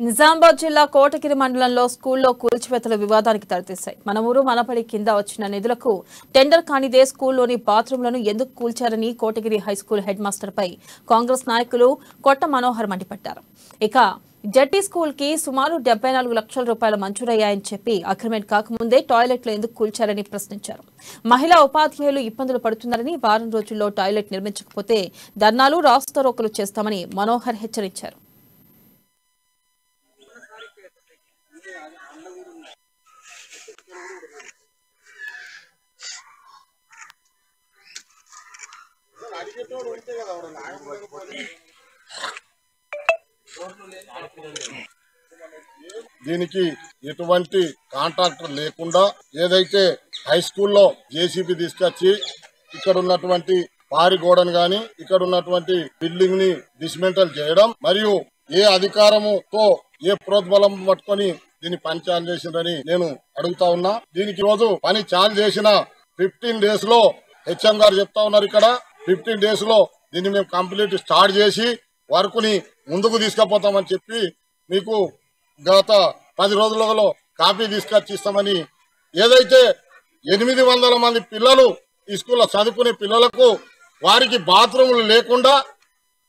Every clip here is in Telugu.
నిజామాబాద్ జిల్లా కోటగిరి మండలంలో స్కూల్లో కూల్చివేతల వివాదానికి దారితీశాయి. మన ఊరు మనపడి కింద వచ్చిన నిధులకు టెండర్ కానిదే స్కూల్లోని బాత్రూంలను ఎందుకు కూల్చారని కోటగిరి హైస్కూల్ హెడ్ మాస్టర్పై కాంగ్రెస్ నాయకులు కొట్ట మనోహర్ మండిపడ్డారు. ఇక జడ్పీ స్కూల్ కి సుమారు 74 లక్షల రూపాయలు మంజూరయ్యాయని చెప్పి అగ్రిమెంట్ కాకముందే టాయిలెట్లు ఎందుకు కూల్చారని ప్రశ్నించారు. మహిళా ఉపాధ్యాయులు ఇబ్బందులు పడుతున్నారని, వారం రోజుల్లో టాయిలెట్ నిర్మించకపోతే ధర్నాలు, రాస్తారోకోలు చేస్తామని మనోహర్ హెచ్చరించారు. దీనికి ఎటువంటి కాంట్రాక్టర్ లేకుండా ఏదైతే హై స్కూల్లో జేసీబీ తీసుకొచ్చి ఇక్కడ ఉన్నటువంటి పారి గోడను గాని ఇక్కడ ఉన్నటువంటి బిల్డింగ్ ని డిస్మెంటల్ చేయడం మరియు ఏ అధికారముతో ఏ ప్రోద్బలం పట్టుకొని దీన్ని పని చాలు చేసిందని నేను అడుగుతా ఉన్నా. దీనికి రోజు పని చాలు చేసిన 15 days లో హెచ్ఎం గారు చెప్తా ఉన్నారు. ఇక్కడ 15 days లో దీన్ని మేము కంప్లీట్ స్టార్ట్ చేసి వర్క్ ని ముందుకు తీసుకుపోతామని చెప్పి మీకు గత 10 రోజులలో కాపీ తీసుకొచ్చి ఇస్తామని, ఏదైతే 800 మంది పిల్లలు ఈ స్కూల్లో చదువుకునే పిల్లలకు వారికి బాత్రూములు లేకుండా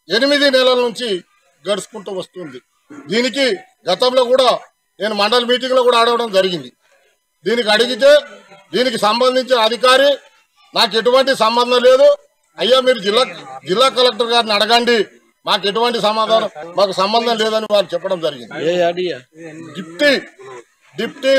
8 నెలల నుంచి గడుచుకుంటూ వస్తుంది. దీనికి గతంలో కూడా నేను మండల మీటింగ్ లో కూడా అడగడం జరిగింది. దీనికి అడిగితే దీనికి సంబంధించిన అధికారి నాకు ఎటువంటి సంబంధం లేదు, అయ్యా మీరు జిల్లా కలెక్టర్ గారిని అడగండి, మాకు ఎటువంటి సమాధానం మాకు సంబంధం లేదని వారు చెప్పడం జరిగింది. డిప్టీ